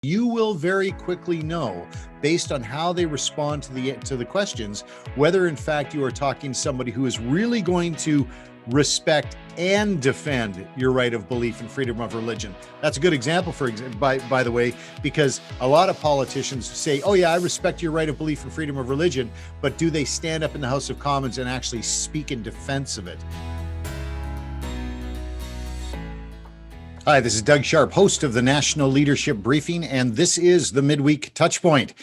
You will very quickly know, based on how they respond to the questions, whether in fact you are talking to somebody who is really going to respect and defend your right of belief and freedom of religion. That's a good example, by the way, because a lot of politicians say, oh yeah, I respect your right of belief and freedom of religion, but do they stand up in the House of Commons and actually speak in defense of it? Hi, this is Doug Sharpe, host of the National Leadership Briefing, and this is the Midweek Touchpoint.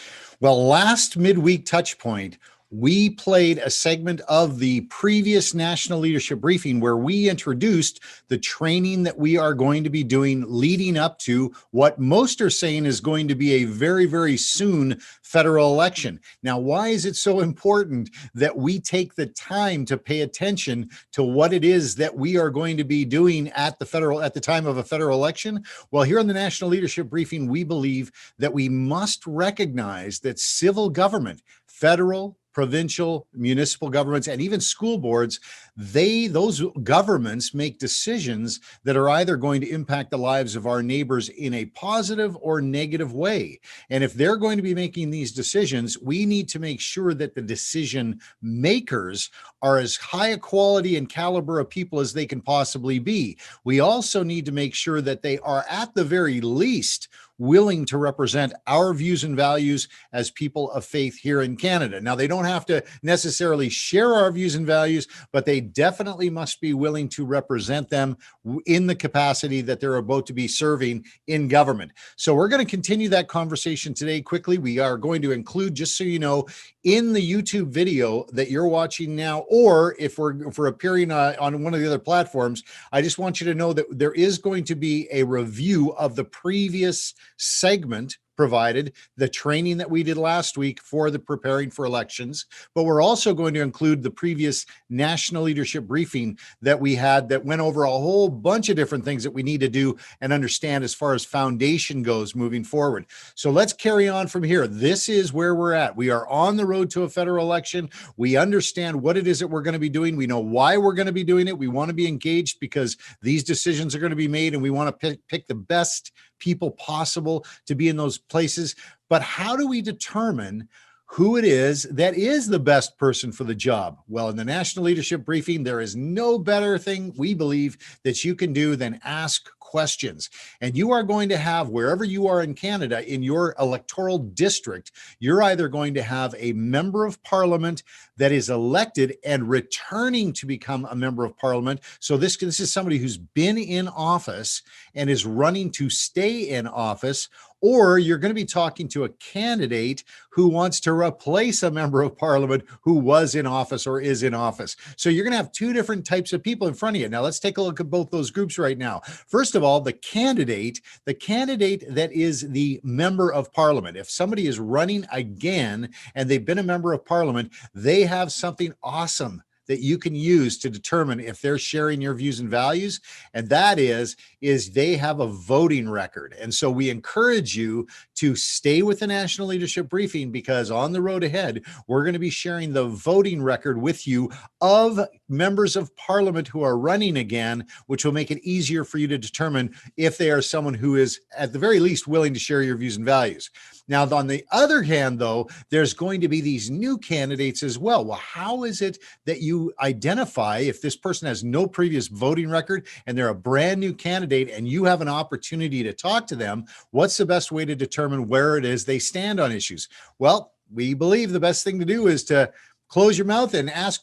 Well, last Midweek Touchpoint, we played a segment of the previous National Leadership Briefing where we introduced the training that we are going to be doing leading up to what most are saying is going to be a very, very soon federal election. Now, why is it so important that we take the time to pay attention to what it is that we are going to be doing at the time of a federal election? Well, here on the National Leadership Briefing, we believe that we must recognize that civil government, federal, provincial, municipal governments, and even school boards, those governments make decisions that are either going to impact the lives of our neighbors in a positive or negative way. And if they're going to be making these decisions, we need to make sure that the decision makers are as high a quality and caliber of people as they can possibly be. We also need to make sure that they are at the very least willing to represent our views and values as people of faith here in Canada. Now, they don't have to necessarily share our views and values, but they definitely must be willing to represent them in the capacity that they're about to be serving in government. So we're going to continue that conversation today quickly. We are going to include, just so you know, in the YouTube video that you're watching now, or if we're appearing on one of the other platforms, I just want you to know that there is going to be a review of the previous segment provided, the training that we did last week for the preparing for elections, but we're also going to include the previous National Leadership Briefing that we had that went over a whole bunch of different things that we need to do and understand as far as foundation goes moving forward. So let's carry on from here. This is where we're at. We are on the road to a federal election. We understand what it is that we're going to be doing. We know why we're going to be doing it. We want to be engaged because these decisions are going to be made and we want to pick the best people possible to be in those places. But how do we determine who it is that is the best person for the job? Well, in the National Leadership Briefing, there is no better thing, we believe, that you can do than ask questions. And you are going to have, wherever you are in Canada, in your electoral district, you're either going to have a member of parliament that is elected and returning to become a member of parliament. So this is somebody who's been in office and is running to stay in office, or you're going to be talking to a candidate who wants to replace a member of parliament who was in office or is in office. So you're going to have two different types of people in front of you. Now, let's take a look at both those groups right now. First of all, the candidate that is the member of parliament. If somebody is running again and they've been a member of parliament, they have something awesome that you can use to determine if they're sharing your views and values. And that is they have a voting record. And so we encourage you to stay with the National Leadership Briefing, because on the road ahead, we're going to be sharing the voting record with you of members of parliament who are running again, which will make it easier for you to determine if they are someone who is at the very least willing to share your views and values. Now, on the other hand, though, there's going to be these new candidates as well. Well, how is it that you identify if this person has no previous voting record and they're a brand new candidate and you have an opportunity to talk to them? What's the best way to determine where it is they stand on issues? Well, we believe the best thing to do is to close your mouth and ask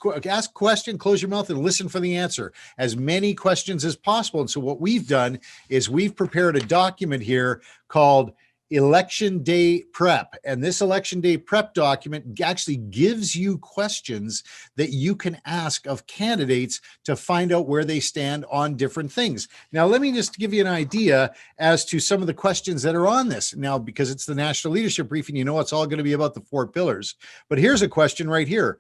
question, close your mouth and listen for the answer. As many questions as possible. And so what we've done is we've prepared a document here called Election Day Prep. And this Election Day Prep document actually gives you questions that you can ask of candidates to find out where they stand on different things. Now, let me just give you an idea as to some of the questions that are on this. Now, because it's the National Leadership Briefing, you know it's all going to be about the 4 pillars. But here's a question right here.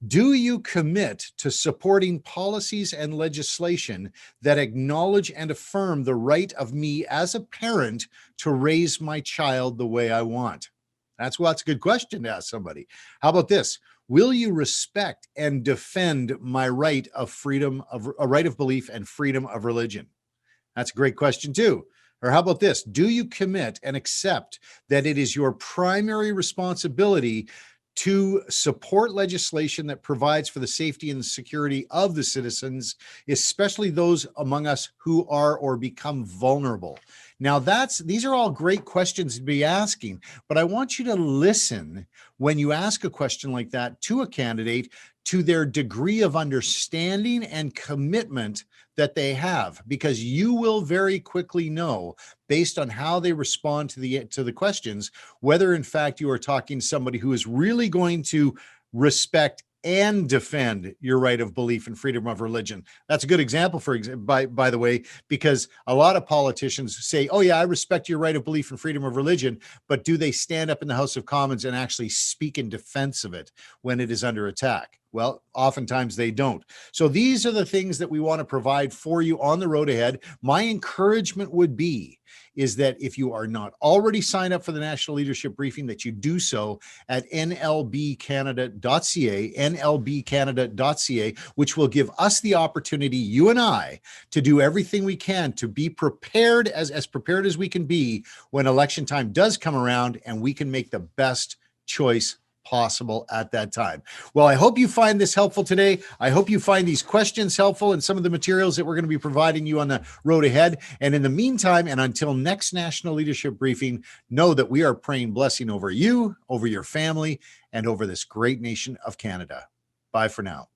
Do you commit to supporting policies and legislation that acknowledge and affirm the right of me as a parent to raise my child the way I want? That's a good question to ask somebody. How about this? Will you respect and defend my right of freedom of a right of belief and freedom of religion? That's a great question too. Or how about this? Do you commit and accept that it is your primary responsibility to support legislation that provides for the safety and the security of the citizens, especially those among us who are or become vulnerable? Now, these are all great questions to be asking, but I want you to listen when you ask a question like that to a candidate, to their degree of understanding and commitment that they have, because you will very quickly know, based on how they respond to the questions, whether in fact you are talking to somebody who is really going to respect and defend your right of belief and freedom of religion. That's a good example, by the way, because a lot of politicians say, oh yeah, I respect your right of belief and freedom of religion, but do they stand up in the House of Commons and actually speak in defense of it when it is under attack? Well, oftentimes they don't. So these are the things that we want to provide for you on the road ahead. My encouragement would be is that if you are not already signed up for the National Leadership Briefing, that you do so at nlbcanada.ca, which will give us the opportunity, you and I, to do everything we can to be prepared, as prepared as we can be when election time does come around, and we can make the best choice possible at that time. Well, I hope you find this helpful today. I hope you find these questions helpful and some of the materials that we're going to be providing you on the road ahead. And in the meantime, and until next National Leadership Briefing, know that we are praying blessing over you, over your family, and over this great nation of Canada. Bye for now.